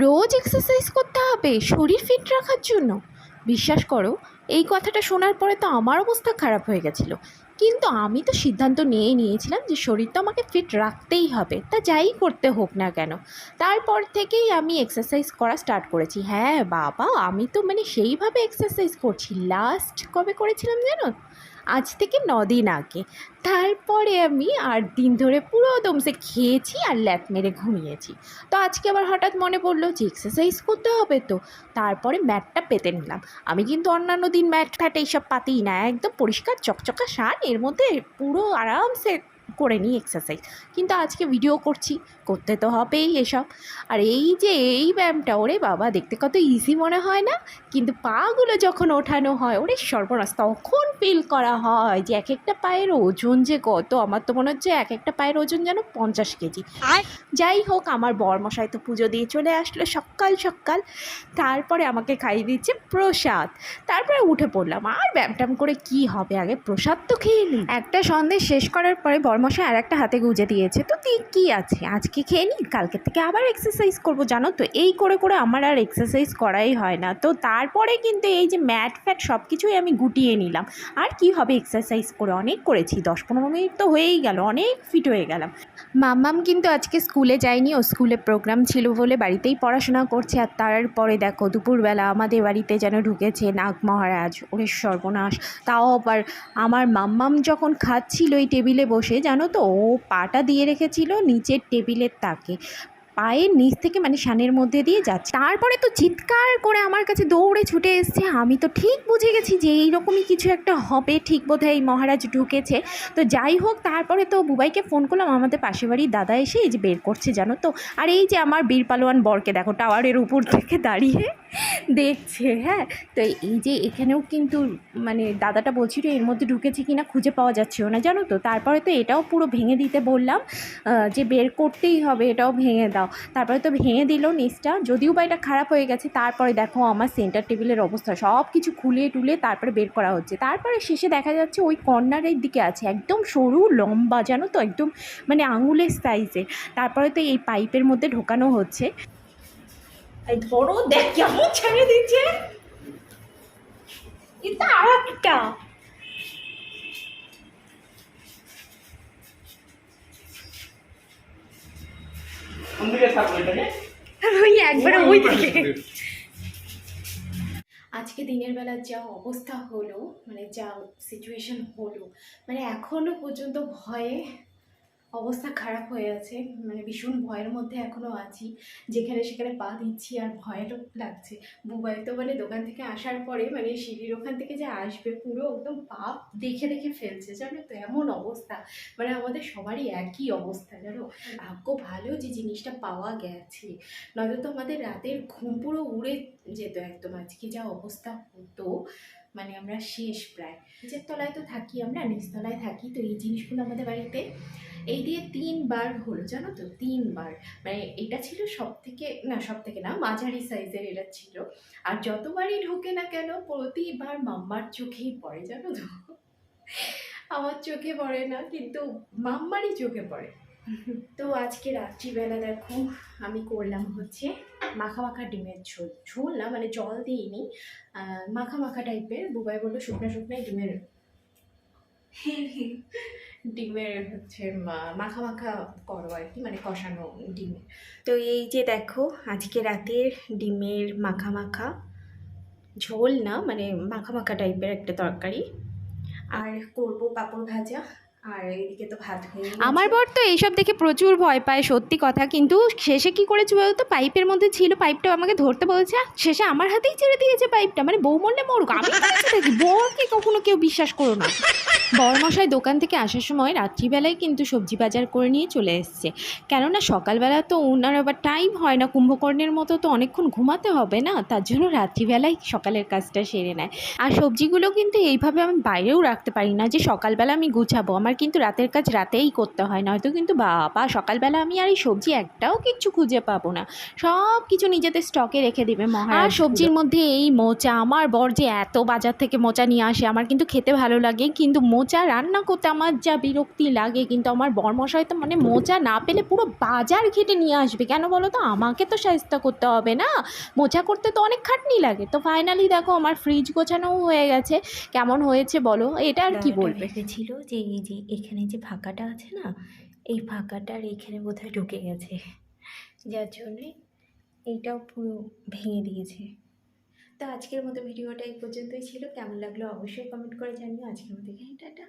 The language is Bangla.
রোজ এক্সারসাইজ করতে হবে শরীর ফিট রাখার জন্য। বিশ্বাস করো, এই কথাটা শোনার পরে তো আমার অবস্থা খারাপ হয়ে গেছিলো। কিন্তু আমি তো সিদ্ধান্ত নিয়েছিলাম যে শরীর তো আমাকে ফিট রাখতেই হবে, তা যাই করতে হোক না কেন। তারপর থেকেই আমি এক্সারসাইজ করা স্টার্ট করেছি। হ্যাঁ বাবা, আমি তো সেইভাবে এক্সারসাইজ করছি। লাস্ট কবে করেছিলাম জানো? আজ থেকে 9 দিন আগে। তারপরে আমি 8 দিন ধরে পুরো দমসে খেয়েছি আর ল্যাপ মেরে ঘুমিয়েছি। তো আজকে আবার হঠাৎ মনে পড়লো যে এক্সারসাইজ করতে হবে, তো তারপরে ম্যাটটা পেতে নিলাম। আমি কিন্তু অন্যান্য দিন ম্যাট ফ্যাট এইসব পাতিই না, একদম পরিষ্কার চকচকা শান, এর মধ্যে পুরো আরামসে করে নিই এক্সারসাইজ। কিন্তু আজকে ভিডিও করতে তো হবেই এসব। আর এই ব্যায়ামটা, ওরে বাবা, দেখতে কত ইজি মনে হয় না, কিন্তু পাগুলো যখন ওঠানো হয়, ওরে সর্বনাশ, তখন ফিল করা হয় যে এক একটা পায়ের ওজন যে কত। আমার তো মনে হচ্ছে এক একটা পায়ের ওজন যেন 50 কেজি। যাই হোক, আমার বরমশাই তো পুজো দিয়ে চলে আসলো সকাল সকাল। তারপরে আমাকে খাইয়ে দিচ্ছে প্রসাদ। তারপরে উঠে পড়লাম। আর ব্যায়াম করে কি হবে, আগে প্রসাদ তো খেয়ে নিই। একটা সন্দেশ শেষ করার পরে বরমশাই আর একটা হাতে গুঁজে দিয়েছে, তো কি আছে, আজকে খেয়ে নিই, কালকে থেকে আবার এক্সারসাইজ করবো। জানো তো, এই করে আমার আর এক্সারসাইজ করাই হয় না। তো তারপরে কিন্তু এই যে ম্যাট ফ্যাট সব কিছুই আমি গুটিয়ে নিলাম। আর কি হবে এক্সারসাইজ করে, অনেক করেছি, 10-15 মিনিট তো হয়েই গেল, অনেক ফিট হয়ে গেলাম। মাম্মাম কিন্তু আজকে স্কুলে যায়নি, ও স্কুলে প্রোগ্রাম ছিল বলে বাড়িতেই পড়াশোনা করছে। আর তারপরে দেখো দুপুরবেলা আমাদের বাড়িতে যেন ঢুকেছে নাগ মহারাজ, ওরে সর্বনাশ। তাও আবার আমার মাম্মাম যখন খাচ্ছিল এই টেবিলে বসে, জানো তো, ও পাটা দিয়ে রেখেছিল নিচের টেবিলের তাকে, পায়ের নিচ থেকে শানের মধ্যে দিয়ে যাচ্ছে। তারপরে তো চিৎকার করে আমার কাছে দৌড়ে ছুটে এসছে। আমি তো ঠিক বুঝে গেছি যে এইরকমই কিছু একটা হবে, ঠিক বোধহয় এই মহারাজ ঢুকেছে। তো যাই হোক, তারপরে তো বুবাইকে ফোন করলাম, আমাদের পাশের বাড়ির দাদা এসে এই যে বের করছে, জানো তো। আর এই যে আমার বীর পালোয়ান বরকে দেখো, টাওয়ারের উপর থেকে দাঁড়িয়ে দেখছে। হ্যাঁ, তো এই যে এখানেও কিন্তু দাদাটা বলছিল এর মধ্যে ঢুকেছে কিনা খুঁজে পাওয়া যাচ্ছিল না, জানো তো। তারপরে তো এটাও পুরো ভেঙে দিতে বললাম, যে বের করতেই হবে, এটাও ভেঙে দাও। তারপরে তো ভেঙে দিল নিচটা, যদিও বা এটা খারাপ হয়ে গেছে। তারপরে দেখো আমার সেন্টার টেবিলের অবস্থা, সব কিছু খুলে টুলে তারপরে বের করা হচ্ছে। তারপরে শেষে দেখা যাচ্ছে ওই কর্নারের দিকে আছে, একদম সরু লম্বা, জানো তো, একদম আঙুলের সাইজে। তারপরে তো এই পাইপের মধ্যে ঢোকানো হচ্ছে। এই ধরো, দেখ কেমন ছেড়ে দিচ্ছে, এটা আর একটা। ওই একবারে ওই দিকে। আজকে দিনের বেলা যা অবস্থা হলো, যা সিচুয়েশন হলো, এখনো পর্যন্ত ভয়ে অবস্থা খারাপ হয়ে আছে। ভীষণ ভয়ের মধ্যে এখনও আছি, যেখানে সেখানে পা দিচ্ছি আর ভয়েরও লাগছে। বুবাই তো দোকান থেকে আসার পরে সিঁড়ির ওখান থেকে যে আসবে, পুরো একদম পা দেখে ফেলছে, জানো তো, এমন অবস্থা। আমাদের সবারই একই অবস্থা, জানো। ভাগ্য ভালো যে জিনিসটা পাওয়া গেছে, নয়তো তো আমাদের রাতের ঘুম পুরো উড়ে যেত একদম। আজকে যা অবস্থা হতো, আমরা শেষ প্রায়। নিচের তলায় তো থাকি আমরা, নিচতলায় থাকি, তো এই জিনিসগুলো আমাদের বাড়িতে এই দিয়ে 3বার হলো, জানো তো, 3বার। এটা ছিল সব থেকে না, মাঝারি সাইজের এটা ছিল। আর যতবারই ঢোকে না কেন, প্রতিবার মাম্মার চোখেই পড়ে, জানো তো। আমার চোখে পড়ে না, কিন্তু মাম্মারই চোখে পড়ে। তো আজকে রাত্রিবেলা দেখো আমি করলাম হচ্ছে মাখা ডিমের ঝোল না, জল দিইনি, মাখা টাইপের। বুবাই বললো শুকনো ডিমের হচ্ছে মাখা করো আর কি, কষানো ডিমের। তো এই যে দেখো আজকে রাতের ডিমের মাখা ঝোল না, মাখা টাইপের একটা তরকারি। আর করব পাঁপড় ভাজা, আর এদিকে তো ভাত হয়ে গেছে। আমার বর তো এইসব দেখে প্রচুর ভয় পায়, সত্যি কথা। কিন্তু শেষে কি করেছে বলতো, পাইপের মধ্যে ছিল, পাইপটা আমাকে ধরতে বলেছে, শেষে আমার হাতেই ছেড়ে দিয়েছে পাইপটা। বউ মরলে মরুক, আমি দেখি, বরকে কখনো কেউ বিশ্বাস করো না। বরমশাই দোকান থেকে আসার সময় রাত্রিবেলায় কিন্তু সবজি বাজার করে নিয়ে চলে এসছে, কেননা সকালবেলা তো ওনার আবার টাইম হয় না, কুম্ভকর্ণের মতো তো অনেকক্ষণ ঘুমাতে হবে না, তার জন্য রাত্রিবেলায় সকালের কাজটা সেরে নেয়। আর সবজিগুলো কিন্তু এইভাবে আমি বাইরেও রাখতে পারি না যে সকালবেলা আমি গুছাবো, আমার কিন্তু রাতের কাজ রাতেই করতে হয়, নয়তো কিন্তু বাবা সকালবেলা আমি আর এই সবজি একটাও কিচ্ছু খুঁজে পাবো না। সব কিছু নিজেদের স্টকে রেখে দেবে মহারাজ। আর সবজির মধ্যে এই মোচা, আমার বর যে এত বাজার থেকে মোচা নিয়ে আসে, আমার কিন্তু খেতে ভালো লাগে, কিন্তু মোচা রান্না করতে আমার যা বিরক্তি লাগে। কিন্তু আমার বরমশাই তো মানে মোচা না পেলে পুরো বাজার ঘেটে নিয়ে আসবে। কেন বলো তো, আমাকে তো শায়েস্তা করতে হবে না, মোচা করতে তো অনেক খাটনি লাগে। তো ফাইনালি দেখো আমার ফ্রিজ গোছানোও হয়ে গেছে। কেমন হয়েছে বলো, এটা আর কি বলবে। ভেবেছিল যে এই যে এখানে যে ফাঁকাটা আছে না, এই ফাঁকাটার এইখানে বোধহয় ঢুকে গেছে, যার জন্যে এইটাও পুরো ভেঙে দিয়েছে। তো আজকের মতো ভিডিওটা এই পর্যন্তই ছিল। কেমন লাগলো অবশ্যই কমেন্ট করে জানিও। আজকের মতো এখানে টাটা।